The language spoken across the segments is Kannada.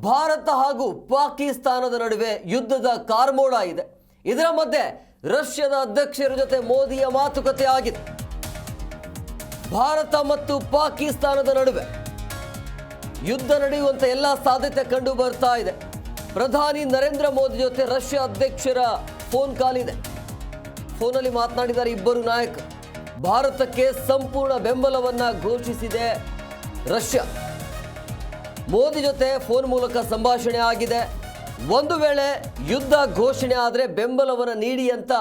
ಭಾರತ ಹಾಗೂ ಪಾಕಿಸ್ತಾನದ ನಡುವೆ ಯುದ್ಧದ ಕಾರ್ಮೋಡ ಇದೆ. ಇದರ ಮಧ್ಯೆ ರಷ್ಯಾದ ಅಧ್ಯಕ್ಷರ ಜೊತೆ ಮೋದಿಯ ಮಾತುಕತೆ ಆಗಿದೆ. ಭಾರತ ಮತ್ತು ಪಾಕಿಸ್ತಾನದ ನಡುವೆ ಯುದ್ಧ ನಡೆಯುವಂತ ಎಲ್ಲ ಸಾಧ್ಯತೆ ಕಂಡು ಬರ್ತಾ ಇದೆ. ಪ್ರಧಾನಿ ನರೇಂದ್ರ ಮೋದಿ ಜೊತೆ ರಷ್ಯಾ ಅಧ್ಯಕ್ಷರ ಫೋನ್ ಕಾಲ್ ಇದೆ. ಫೋನಲ್ಲಿ ಮಾತನಾಡಿದ್ದಾರೆ ಇಬ್ಬರು ನಾಯಕರು. ಭಾರತಕ್ಕೆ ಸಂಪೂರ್ಣ ಬೆಂಬಲವನ್ನ ಘೋಷಿಸಿದೆ ರಷ್ಯಾ. ಮೋದಿ ಜೊತೆ ಫೋನ್ ಮೂಲಕ ಸಂಭಾಷಣೆ ಆಗಿದೆ. ಒಂದು ವೇಳೆ ಯುದ್ಧ ಘೋಷಣೆ ಆದರೆ ಬೆಂಬಲವನ್ನು ನೀಡಿ ಅಂತ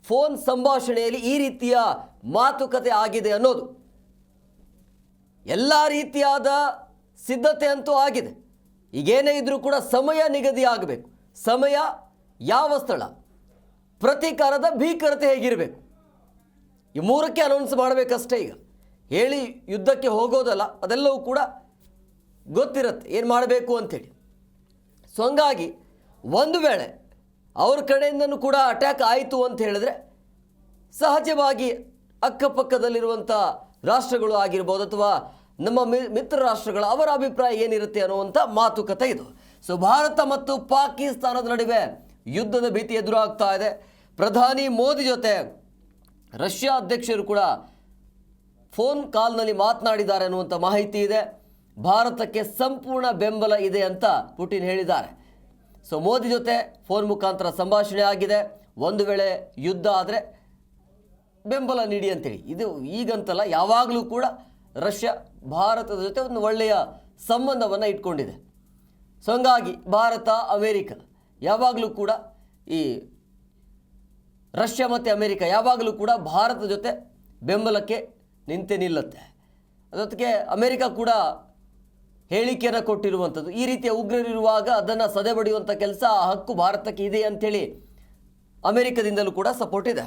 ಫೋನ್ ಸಂಭಾಷಣೆಯಲ್ಲಿ ಈ ರೀತಿಯ ಮಾತುಕತೆ ಆಗಿದೆ ಅನ್ನೋದು. ಎಲ್ಲ ರೀತಿಯಾದ ಸಿದ್ಧತೆ ಅಂತೂ ಆಗಿದೆ. ಈಗೇನೇ ಇದ್ರೂ ಕೂಡ ಸಮಯ ನಿಗದಿ ಆಗಬೇಕು. ಸಮಯ, ಯಾವ ಸ್ಥಳ, ಪ್ರತೀಕಾರದ ಭೀಕರತೆ ಹೇಗಿರಬೇಕು, ಈ ಮೂರಕ್ಕೆ ಅನೌನ್ಸ್ ಮಾಡಬೇಕಷ್ಟೇ. ಈಗ ಹೇಳಿ ಯುದ್ಧಕ್ಕೆ ಹೋಗೋದಲ್ಲ, ಅದೆಲ್ಲವೂ ಕೂಡ ಗೊತ್ತಿರುತ್ತೆ ಏನು ಮಾಡಬೇಕು ಅಂಥೇಳಿ. ಸೊ ಹಂಗಾಗಿ ಒಂದು ವೇಳೆ ಅವ್ರ ಕಡೆಯಿಂದನೂ ಕೂಡ ಅಟ್ಯಾಕ್ ಆಯಿತು ಅಂತ ಹೇಳಿದ್ರೆ ಸಹಜವಾಗಿ ಅಕ್ಕಪಕ್ಕದಲ್ಲಿರುವಂಥ ರಾಷ್ಟ್ರಗಳು ಆಗಿರ್ಬೋದು ಅಥವಾ ನಮ್ಮ ಮಿತ್ರ ರಾಷ್ಟ್ರಗಳು ಅವರ ಅಭಿಪ್ರಾಯ ಏನಿರುತ್ತೆ ಅನ್ನುವಂಥ ಮಾತುಕತೆ ಇದು. ಸೊ ಭಾರತ ಮತ್ತು ಪಾಕಿಸ್ತಾನದ ನಡುವೆ ಯುದ್ಧದ ಭೀತಿ ಎದುರಾಗ್ತಾ ಇದೆ. ಪ್ರಧಾನಿ ಮೋದಿ ಜೊತೆ ರಷ್ಯಾ ಅಧ್ಯಕ್ಷರು ಕೂಡ ಫೋನ್ ಕಾಲ್ನಲ್ಲಿ ಮಾತನಾಡಿದ್ದಾರೆ ಅನ್ನುವಂಥ ಮಾಹಿತಿ ಇದೆ. ಭಾರತಕ್ಕೆ ಸಂಪೂರ್ಣ ಬೆಂಬಲ ಇದೆ ಅಂತ ಪುಟಿನ್ ಹೇಳಿದ್ದಾರೆ. ಸೊ ಮೋದಿ ಜೊತೆ ಫೋನ್ ಮುಖಾಂತರ ಸಂಭಾಷಣೆ ಆಗಿದೆ. ಒಂದು ವೇಳೆ ಯುದ್ಧ ಆದರೆ ಬೆಂಬಲ ನೀಡಿ ಅಂತೇಳಿ. ಇದು ಈಗಂತಲ್ಲ, ಯಾವಾಗಲೂ ಕೂಡ ರಷ್ಯಾ ಭಾರತದ ಜೊತೆ ಒಂದು ಒಳ್ಳೆಯ ಸಂಬಂಧವನ್ನು ಇಟ್ಕೊಂಡಿದೆ. ಸೊ ಹಂಗಾಗಿ ಭಾರತ, ಅಮೇರಿಕ ಯಾವಾಗಲೂ ಕೂಡ ಈ ರಷ್ಯಾ ಮತ್ತು ಅಮೇರಿಕ ಯಾವಾಗಲೂ ಕೂಡ ಭಾರತದ ಜೊತೆ ಬೆಂಬಲಕ್ಕೆ ನಿಂತೇ ನಿಲ್ಲುತ್ತೆ. ಅದಕ್ಕೆ ಅಮೇರಿಕ ಕೂಡ ಹೇಳಿಕೆಯನ್ನು ಕೊಟ್ಟಿರುವಂಥದ್ದು. ಈ ರೀತಿಯ ಉಗ್ರರಿರುವಾಗ ಅದನ್ನು ಸದೆಬಡಿಯುವಂಥ ಕೆಲಸ, ಹಕ್ಕು ಭಾರತಕ್ಕೆ ಇದೆ ಅಂಥೇಳಿ ಅಮೇರಿಕದಿಂದಲೂ ಕೂಡ ಸಪೋರ್ಟ್ ಇದೆ.